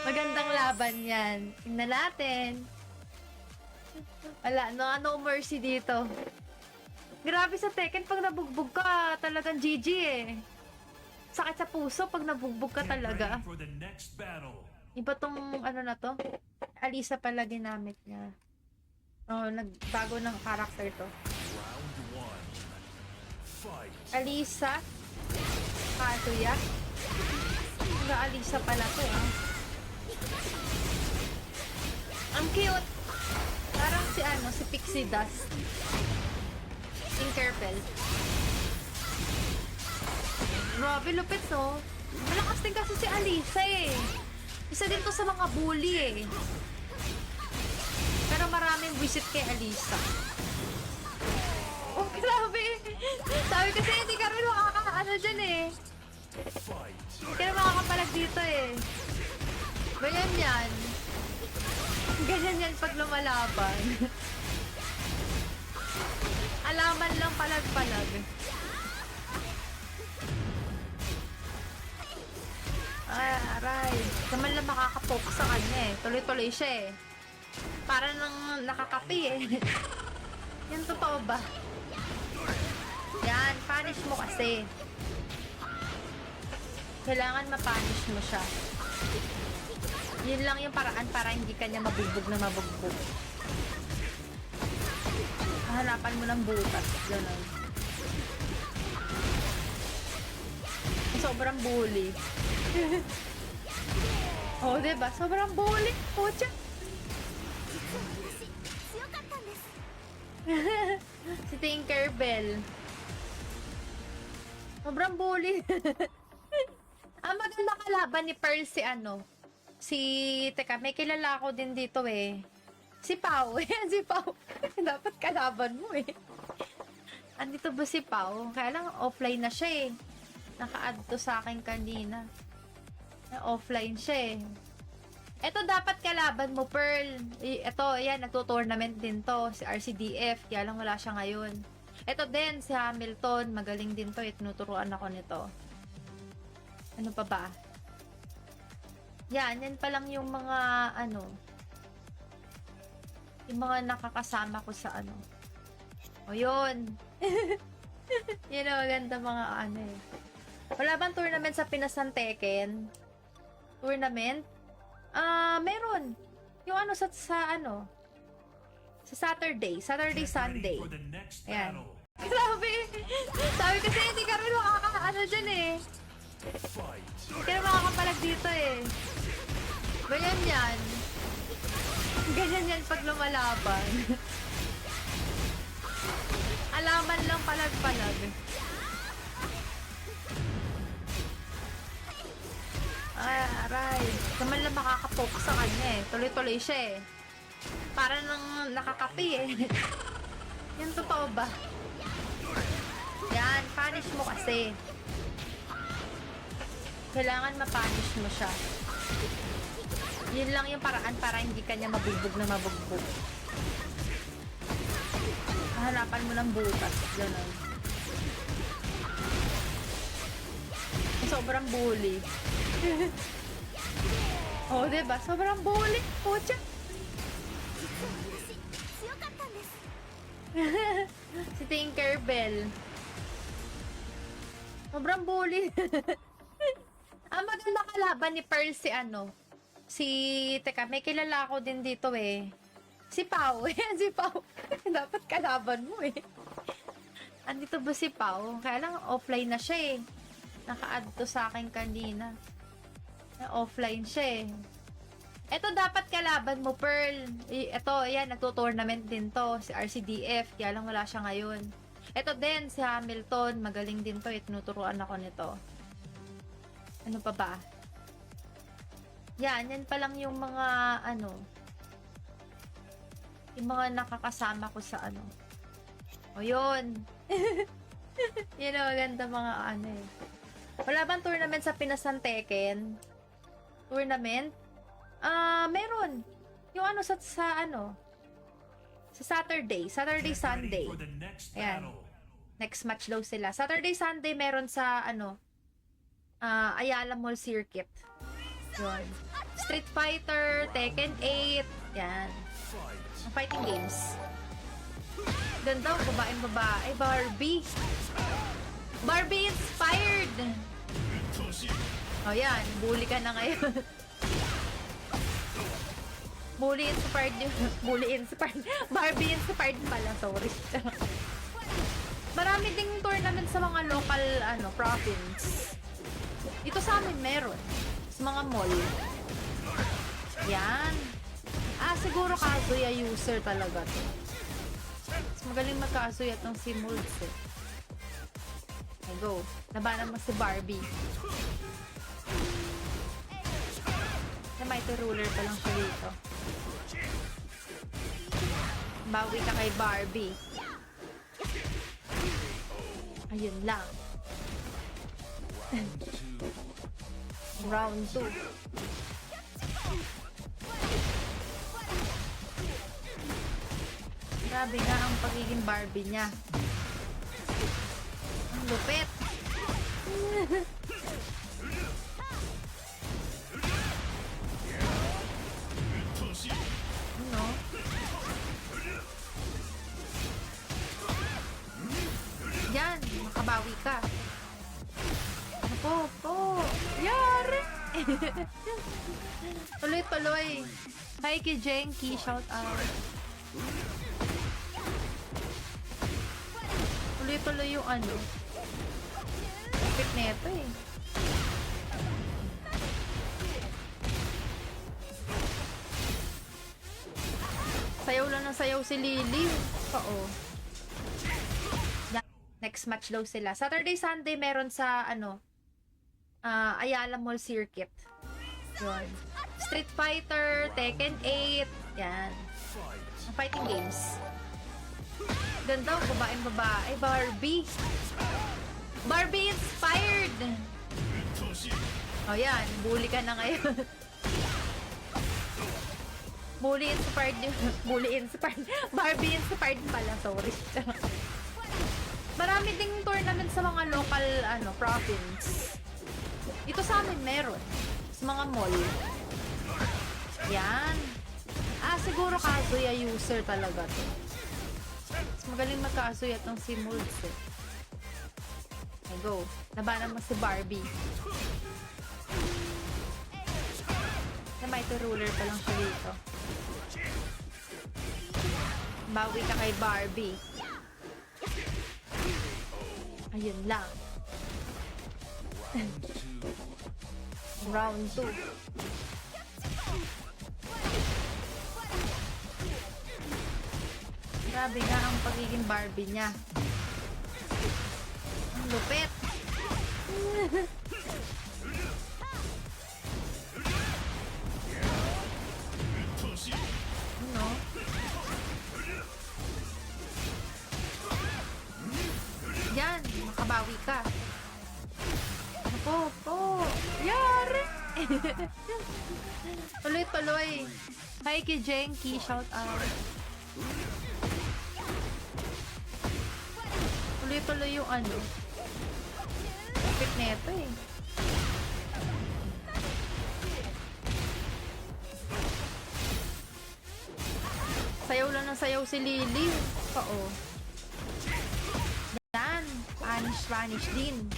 Magandang laban yan. Tingnan natin. Wala, no mercy dito. Grabe sa Tekken, pag nabugbog ka, talagang GG eh. Sakit sa puso pag nabugbog ka talaga. Iba tong ano na to. Alisa pala ginamit niya. Oh, nagbago ng character to. Alisa. Kazuya. Alisa pala to ah. Ang cute. Parang si ano, si Pixie Dust. Tinkerbell. Grabe, lupit no. Malakas din kasi si Alisa eh. Isa din to sa mga bully eh. Pero maraming visit kay Alisa. Oh, grabe. Sabi kasi hindi ka rin makakaano dyan eh. Hindi ka rin makakapalag dito eh. Ganyan yan. Ganyan yan pag lumalaban. Alaman lang palag-palag. Ay, aray. Naman lang makakapokus sa kanya eh. Tuloy-tuloy siya eh. Para nang nakakapi eh. Yan totoo ba? Yan, punish mo kasi. Kailangan ma-punish mo siya. Yun lang yung paraan para hindi kanya mabugbog na mabugbog. Hanapan mo ng butas. Ganun. Sobrang bully. Oh, diba? Sobrang bully. Pucha. Si Tinkerbell. Sobrang bully. Ang maganda kalaban ni Pearl si ano. Teka, may kilala ako din dito eh. Si Pau. Yan si Pau. Dapat kalaban mo eh. Andito ba si Pau? Kaya lang offline na siya eh. Naka-add to sa akin kanina. Offline siya eh. Ito dapat kalaban mo, Pearl. Ito, yan, nagto-tournament din to. Si RCDF. Kaya lang wala siya ngayon. Ito din, si Hamilton. Magaling din to. Tinuturuan ako nito. Ano pa ba? Yan pa lang yung mga, ano, yung mga nakakasama ko sa ano. O, yun. Yun ang maganda mga ano eh. Wala bang tournament sa Pinas ng Tekken? Tournament? Meron. Yung ano sa ano? Sa Saturday, Sunday. Ayan. Grabe. Sabi kasi hindi ka rin makakaano dyan eh. Hindi ka rin makakapalag dito eh. Ganyan yan. Ganyan yan pag lumalaban. Alaman lang palag-palag. Ay, aray. Naman lang makakapokus sa kanya eh. Tuloy-tuloy siya eh. Para nang nakakapi eh. Yan totoo ba? Yan, punish mo kasi. Kailangan ma-punish mo siya. Yun lang yung paraan para hindi kanya mabugbog na mabugbog. Hanapan mo ng butas. Ganun. Sobrang bully. Oh, diba? Sobrang bully. Pucha. Si Tinkerbell. Sobrang bully. Ang maganda kalaban ni Pearl si ano. Teka, may kilala ako din dito eh. Si Pau. Yan si Pau. Dapat kalaban mo eh. Andito ba si Pau? Kaya lang offline na siya eh. Naka-add to sa akin kanina. Offline siya eh. Ito dapat kalaban mo, Pearl. Ito, yan, nagto-tournament din to. Si RCDF. Kaya lang wala siya ngayon. Ito din, si Hamilton. Magaling din to. Tinuturuan ako nito. Ano pa ba? Yan pa lang yung mga, ano, yung mga nakakasama ko sa ano. O, yun. Yun ang maganda mga ano eh. Wala bang tournament sa Pinas ng Tekken? Tournament? Meron. Yung ano sa ano? Sa Saturday, Sunday. Ayan. Next match daw sila. Saturday, Sunday meron sa ano? Ayala Mall Circuit. Yun. Street Fighter, Tekken 8. Yan. Ang fighting games. Ganda, babae. Barbie. Barbie inspired. O yan, bully ka na ngayon. Bully inspired yung... Bully inspired. Barbie inspired pala, sorry. Marami ding tournament sa mga local, province. Ito sa amin meron. Sa mga mall. Yan. Siguro Kazuya user talaga to. Mas magaling magka-Kazuya tong si Molds eh. Okay, go. Labanan mo si Barbie. Na mighty ruler pa lang siya dito. Bawi ka kay Barbie. Ayun lang. Round 2. Grabe nga ang pagiging Barbie niya. Ang lupit. Ano? Yan, makabawi ka. Ano po? Yari! Tuloy-tuloy. Hi kay Jenky, shout out. Tuloy-tuloy yung Kapit na ito eh. Sayaw lang ng sayaw si Lily. Oo. Next match daw sila. Saturday, Sunday meron sa Ayala Mall Circuit. Yun. Street Fighter, Tekken 8. Yan. Ang fighting games. Ganda, babae. Barbie. Barbie inspired. O yan, bully ka na ngayon. Bully inspired yung... Bully inspired. Barbie inspired pala, sorry. Marami ding tournament sa mga local, province. Ito sa amin meron. Sa mga mall. Yan. Siguro Kazuya user talaga to. Mas magaling magka-Kazuya tong si Molds eh. Okay, go. Labanan mo si Barbie. Na mighty ruler pa lang siya dito. Bawi ka kay Barbie. Ayun lang. Round 2. Grabe nga ang pagiging Barbie niya. Ang lupit. Ano? Yan, makabawi ka. Ano po? Yari! Tuloy-tuloy. Hi kay Jenky, shout out. Tuloy-tuloy yung kapit na ito eh. Sayaw lang ng sayaw si Lily. Oo. Yan. Spanish din.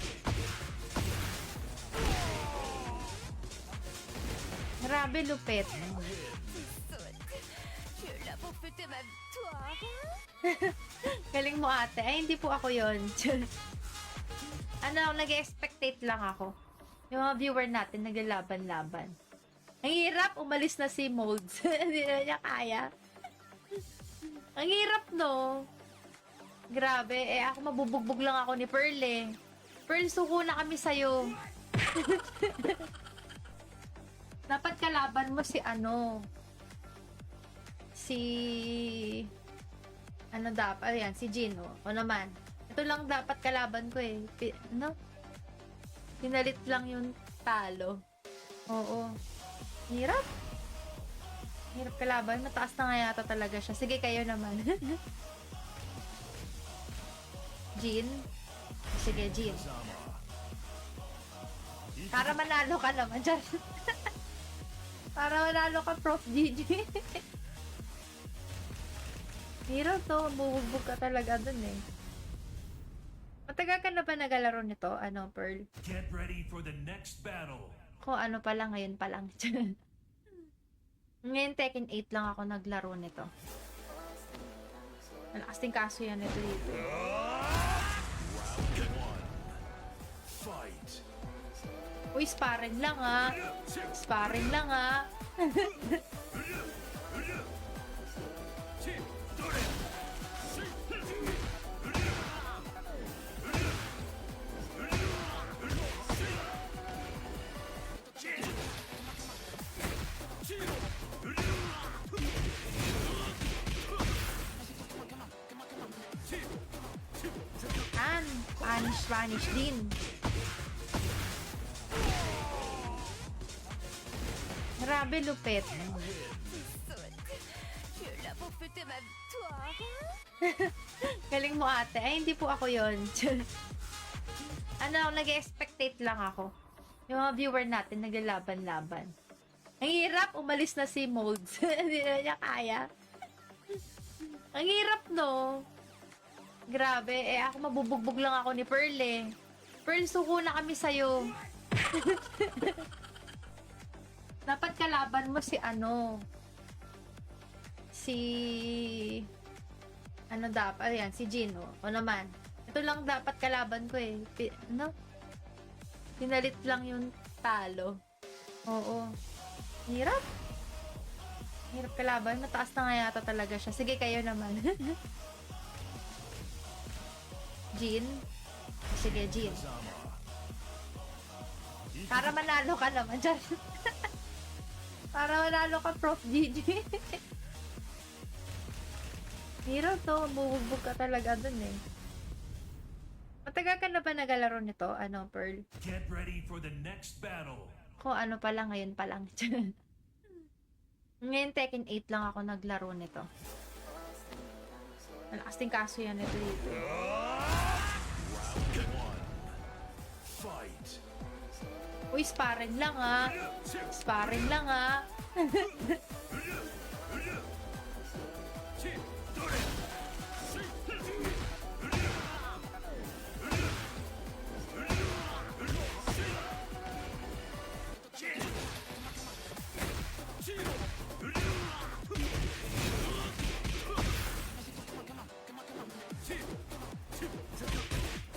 Grabe lupit. Galing mo ate. Ay, hindi po ako yon. Nag-expectate lang ako. Yung mga viewer natin naglalaban-laban. Ang hirap, umalis na si Molds. Hindi na niya kaya. Ang hirap, no? Grabe, ako mabubugbog lang ako ni Pearl eh. Pearl, suko na kami sa'yo. Dapat kalaban mo si dapat, si Gino. O naman, ito lang dapat kalaban ko eh. Pinalit lang yung talo. Oo. Hirap. Hirap kalaban. Mataas na nga yata talaga siya. Sige, kayo naman. Jean? Sige, Jean. Para manalo ka naman dyan. Para manalo ka, Prof. GG. Hirap to. Bubugbog ka talaga dun eh. Matagal ka na ba nagalaro nito? Ano, Pearl? Get ready for the next battle. Kung ano pa lang, ngayon pa lang. Ngayon, Tekken 8 lang ako naglaro nito. Malakas din kaso yan ito dito. Fight. Uy, sparring lang ah. Sparring lang ah. Spanish din. Grabe lupit. Galing mo ate. Ay, hindi po ako yon. Ano, nag-expectate lang ako. Yung mga viewer natin naglalaban-laban. Ang hirap, umalis na si Molds. Hindi na niya kaya. Ang hirap, no? Grabe, ako mabubugbog lang ako ni Pearl eh. Pearl, suko na kami sa'yo. Dapat kalaban mo si ano. Ano dapat? Ayan, si Gino. O naman. Ito lang dapat kalaban ko eh. Pinalit lang yung talo. Oo. Hirap. Hirap kalaban. Mataas na nga yata talaga siya. Sige, kayo naman. Jean? Sige, Jean. Para manalo ka naman dyan. Para manalo ka, Prof. GG. Hirap to. Bubugbog ka talaga dun eh. Matagal ka na ba nagalaro nito? Ano, Pearl? Get ready for the next battle. Kung ano pa lang, ngayon pa lang. Ngayon, Tekken 8 lang ako naglaro nito. Malakas din kaso yan ito dito. Fight. Uy, sparring lang ah. Sparring lang ah.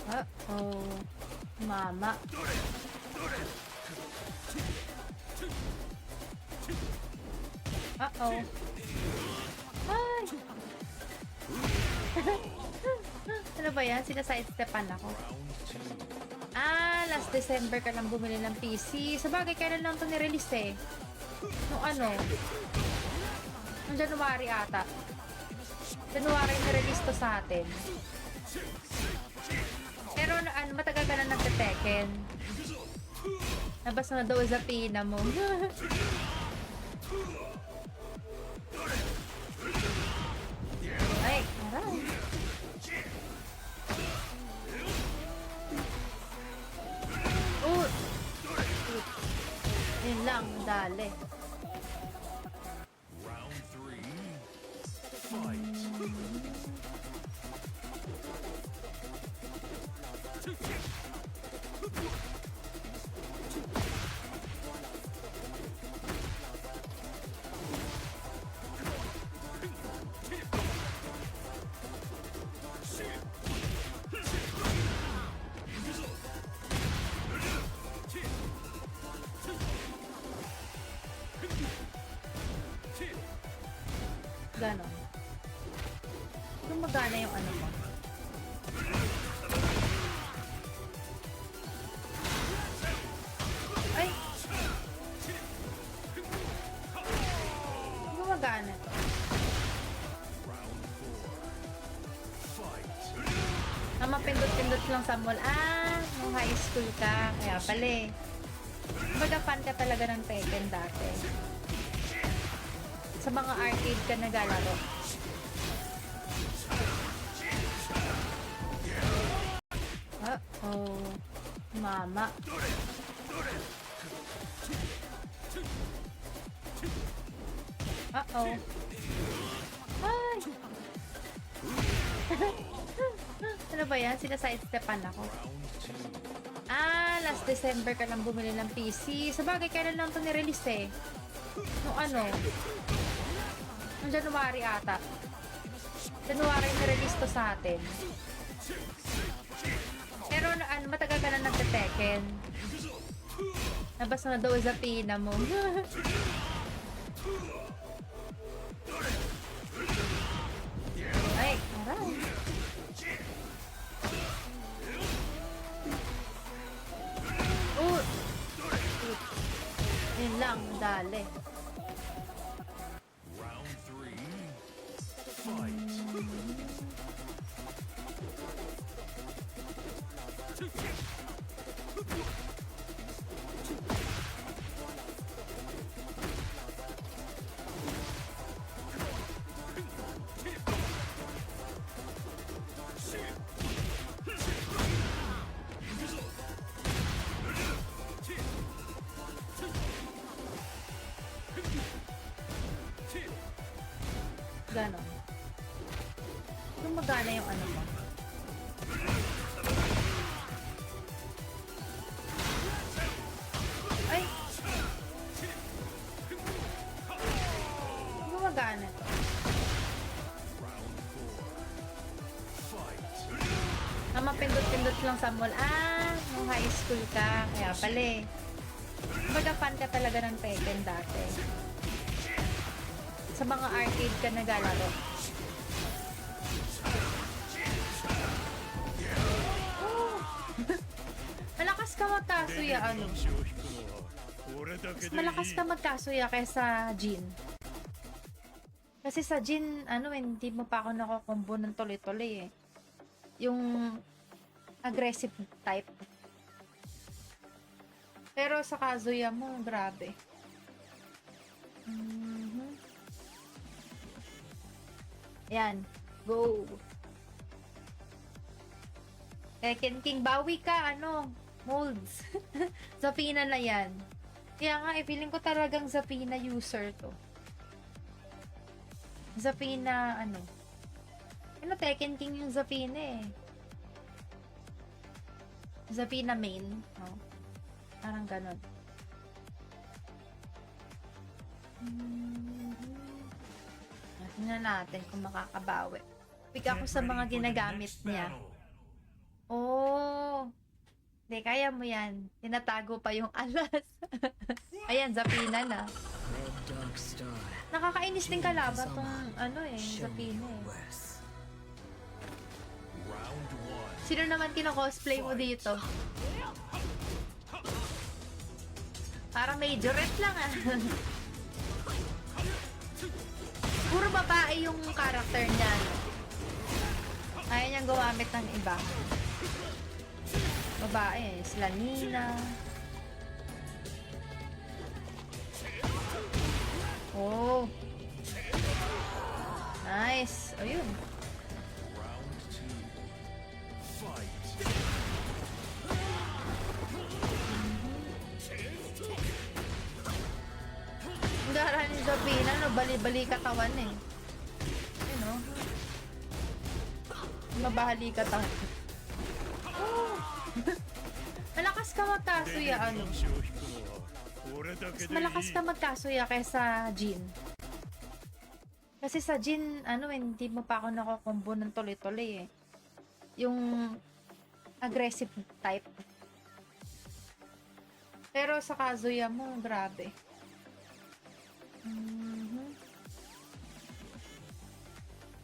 Uh-oh. Mama. Uh-oh. Ay! Ano ba yan? Sina-sidestepan ako. Last December ka lang bumili ng PC. Sa bagay, kailan lang ito nirelease eh. Nung ano? Nung January ata. January nirelease to sa atin. Pero matagal ka na nagte-Tekken. Nabas na daw sa pina mo. Ay, aray. Yun lang, dali. Round 3. Fight. Ganon. Kung magana yung ano mo. Ay! Gumagana to. Mapindot-pindot lang sa mall. Nung high school ka. Kaya pala eh. Kumbaga fan ka talaga ng Tekken dati. Sa mga arcade ka naglalaro. Uh-oh. Mama. Uh-oh. Ay! Ano ba yan? Sina-sidestepan ako. Last December ka lang bumili ng PC. Sabagay, kailan lang ito nirelease eh? No ano? Noong January ata. January nirelease to sa atin. Pero matagal ka na nagte-Tekken. Nabas na daw sa pina mo. Ay, aray. Yun lang, dali. Round 3. Fight. Ganon. Gumagana yung ano mo. Ay! Gumagana to. Mapindot-pindot lang sa mall. Nung high school ka. Kaya pala eh. Kumbaga fan ka talaga ng Tekken dati. Sa mga arcade ka naglalaro. Oh. Malakas ka magkasuya ano. Mas malakas ka magkasuya kaysa Jin. Kasi sa Jin, hindi mo pa ako nakakombo ng tuloy-tuloy eh. Yung aggressive type. Pero sa Kazuya mo, grabe. Yan. Go. Tekken King, bawi ka, molds. Zapina na yan. Kaya nga, feeling ko talagang Zapina user to. Zapina, Tekken King yung Zapina eh. Zapina main. Oh. Parang ganon. Tingnan natin kung makakabawi. Pick ako sa mga ginagamit niya. Oh. Hindi, kaya mo yan. Tinatago pa yung alas. Ayan, Zapina na. Nakakainis din kalaban tong Zapina eh. Sino naman kino-cosplay mo dito? Parang majorette lang ah. Puro babae yung character niya. Ayaw niyang gumamit ng iba. Babae, sila Nina. Oh. Nice. O yun. Ang gara ni Zapina, bali-bali katawan eh. Yun o. Mabahali katawan. Oh. Malakas ka magkasuya, Mas malakas ka magkasuya kaysa Jin. Kasi sa Jin, hindi mo pa ako nakakombo ng tuloy-tuloy eh. Yung aggressive type. Pero sa Kazuya mo, grabe.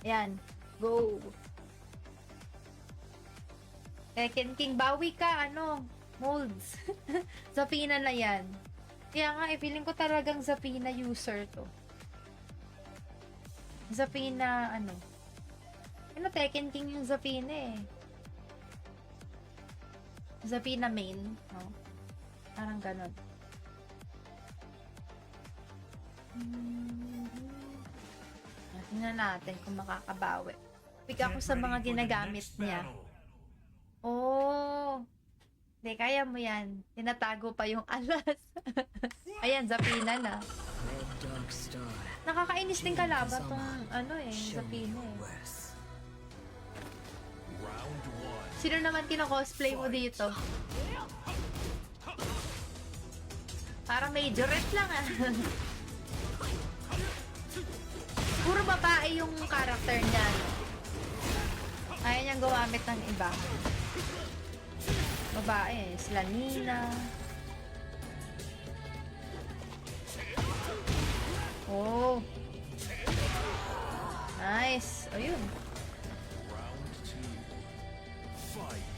Yan. Go. Tekken King, bawi ka, molds. Zapina na yan. Kaya nga, feeling ko talagang Zapina user to. Zapina, Tekken King yung Zapina eh. Zapina main. Oh. Parang ganon. Tingnan natin kung makakabawi. Pick ako sa mga ginagamit niya. Oh. Hindi, kaya mo yan. Tinatago pa yung alas. Ayan, Zapina na. dark star. Nakakainis din kalaban tong ano eh, Zafina eh. Worse. Round one. Sino naman kino-cosplay mo dito? Parang majorette lang ah. Puro babae yung character niya. Ayaw niyang gumamit ng iba. Babae eh. Sila Nina. Oh. Nice. Ayun. Round two. Fight.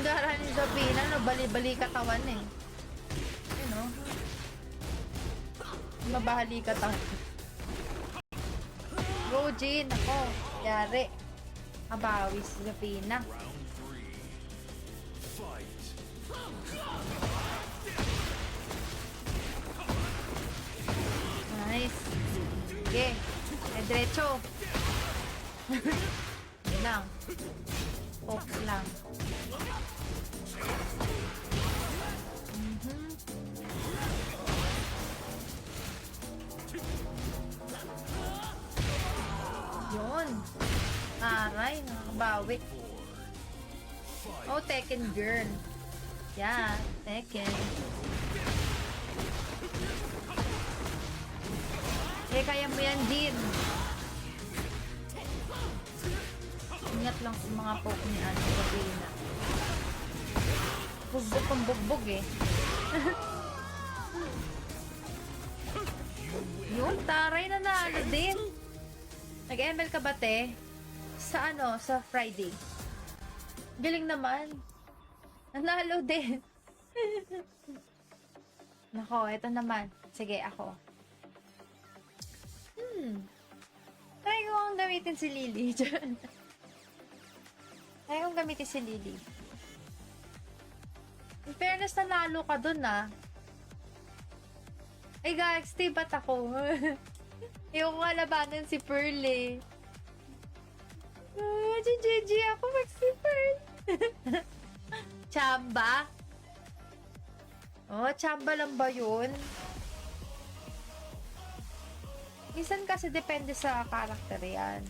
Ang gara ni Zafina, no? Bali-bali katawan eh. Ayun oh. Mabahali katawan. Go, Jin. Ako. Yari. Abawi si Zafina. Round three. Fight. Nice. Sige. Diretso. Yun lang. Focus lang. Mhm. Yun. Aray, nakakabawi. Oh, Tekken girl. Yeah, Tekken. Eh, kaya mo yan, Jin. Ingat lang sa mga poke ni ano, Zafina. Bugbog kong bugbog eh. Yun, taray na nalo din. Nag-ML ka ba, te? Sa ano? Sa Friday. Galing naman. Nanalo din. Nako, ito naman. Sige, ako. Try ko ang gamitin si Lily. Try kong gamitin si Lily. In fairness, nanalo ka dun ah. Ay, guys, ba't ako? Ayoko nga labanan si Pearl eh. GG ako mag si Pearl. Chamba? Oh, chamba lang ba yun? Minsan kasi depende sa karakter yan.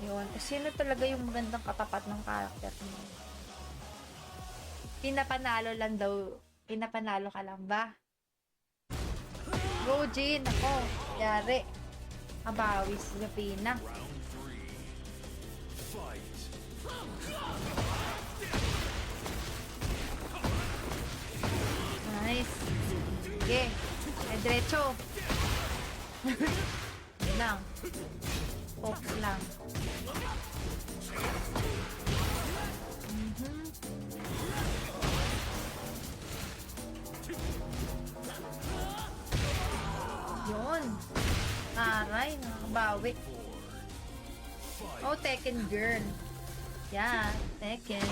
Yun. Sino talaga yung magandang katapat ng karakter mo? Pinapanalo lang daw. Pinapanalo ka lang ba? Go, Jin. Ako. Yari. Abawi si Zafina. Round three. Fight. Nice. Sige. Diretso. Yun lang. Focus lang. Mhm. Yun. Aray, nakakabawi. Oh, Tekken girl. Yeah, Tekken.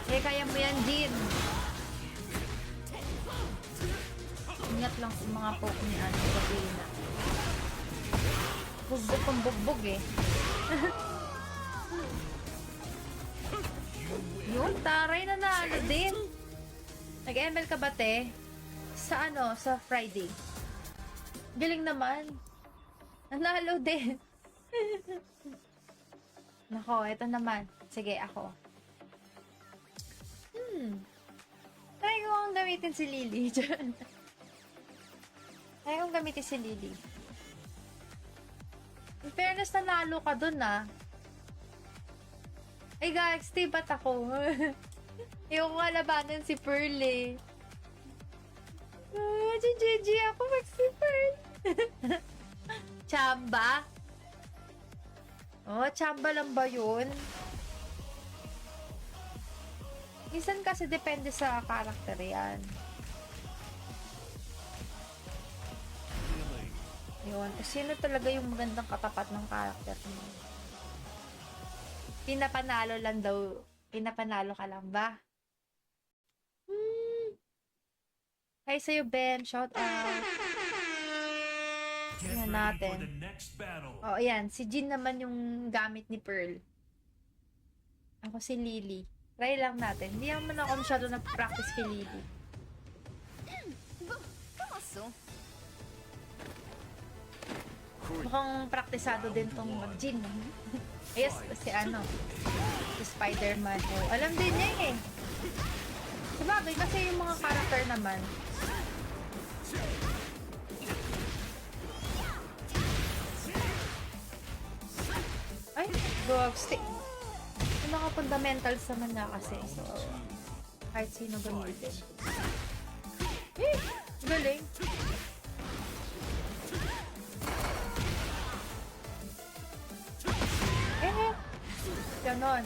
Eh, kaya mo yan, Jin. Ingat lang sa mga poke ni ano, Zafina. Bugbog kong bugbog eh. Yun, taray na nalo din. Nag-ML ka ba, te? Sa ano? Sa Friday. Galing naman. Nanalo din. Nako, ito naman. Sige, ako. Try ko ang gamitin si Lily. Try kong gamitin si Lily. In fairness, nanalo ka dun ah. Ay, guys, ba't ako? Ayoko nga labanan si Pearl eh. GG ako mag si Pearl. Chamba? Oh, chamba lang ba yun? Minsan kasi depende sa karakter yan. Yun. Sino talaga yung magandang katapat ng karakter mo? Pinapanalo lang daw. Pinapanalo ka lang ba? Hi sa'yo, Ben. Shout out. Get Tingnan ready for natin. the next battle. Oh, ayan. Si Jin naman yung gamit ni Pearl. Ako si Lily. Try lang natin. Hindi naman ako masyado nag-practice kay Lily. Mukhang praktisado din tong mag-Jin. Yes, si ano. Si Spider-Man. Oh, alam din niya eh. Sabagay, kasi yung mga character naman. Ay, dog stick. Yung mga fundamentals naman nga kasi. So, kahit sino gamitin. Eh, galing. Ganon.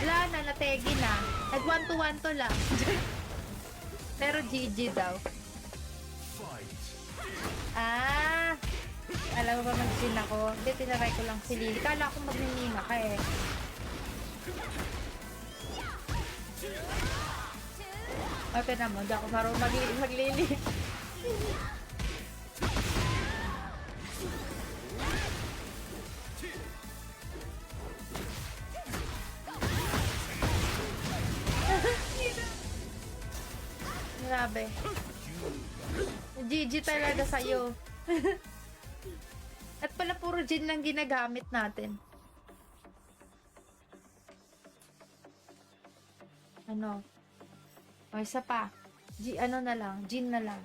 Wala na, nategi na. Nag 1-to-1 to lang. Pero GG daw. Fight. Ah! Alam mo ba mag-sin ako? Hindi, tinaray ko lang si Lily. Kala ko magninina ka eh. Okay naman, di ako marunong maglili. Grabe. GG talaga sa'yo. At pala puro Jin lang ginagamit natin. Ano? O, isa pa. Ano na lang. Jin na lang.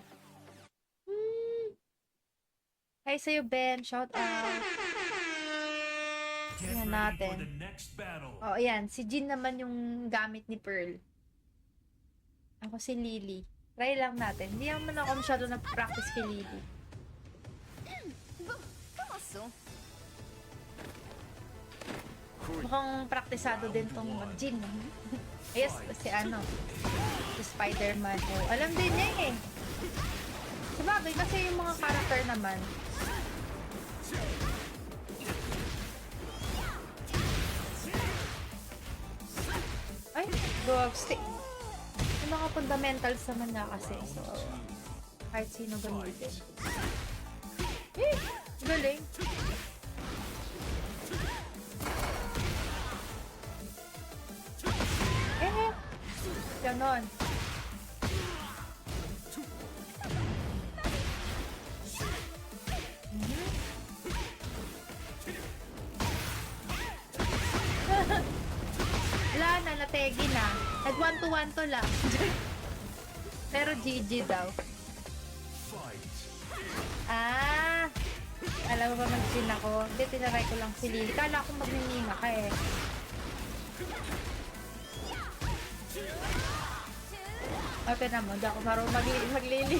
Hi sa'yo, Ben. Shout out. Get Tingnan ready natin. for the next battle. O, ayan. Si Jin naman yung gamit ni Pearl. Ako si Lily. Try lang natin. Hindi naman ako masyado nag-practice kay Lily. Mukhang praktisado din tong mag-Jin. Yes, si ano. Si Spider-Man. Oh, alam din niya eh. Sabagay, kasi yung mga character naman. Ay, dog stick. Yung mga fundamentals naman nga kasi. So, kahit sino gamitin. Eh, galing. Ganon. Wala na, nategi na. Nag 1-to-1 to lang. Pero GG daw. Fight. Ah! Alam mo ba mag-sin ako? Hindi, tinaray ko lang si Lily. Kala ko magninina ka eh. Okay naman, di ako marunong maglili.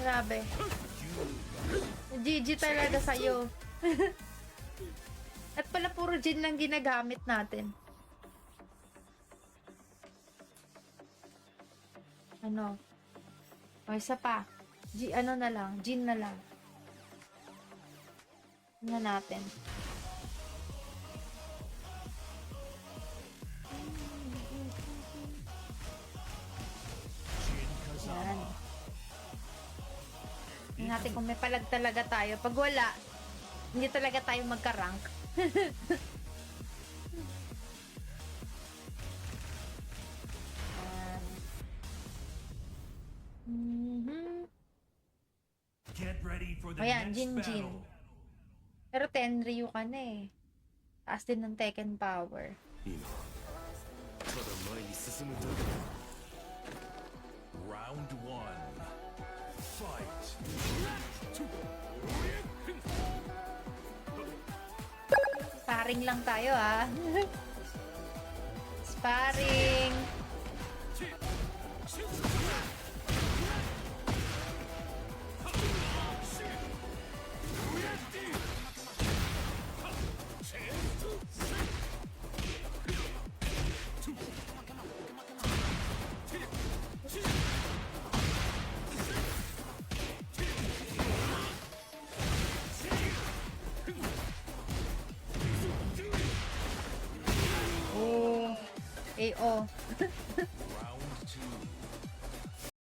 Grabe. GG talaga sa'yo. At pala puro Jin lang ginagamit natin. Ano? O, isa pa. Ano na lang. Jin na lang. Tingnan natin. Yan. Tingnan natin kung may palag talaga tayo. Pag wala, hindi talaga tayo magka-rank. Get ready for the Ayan, next Jin. battle. Pero Tenryu ka na eh. Taas din ng Tekken power. ただ前に進むだけだ Round one. Fight. Sparring lang tayo ah. Sparring. AO. Round two.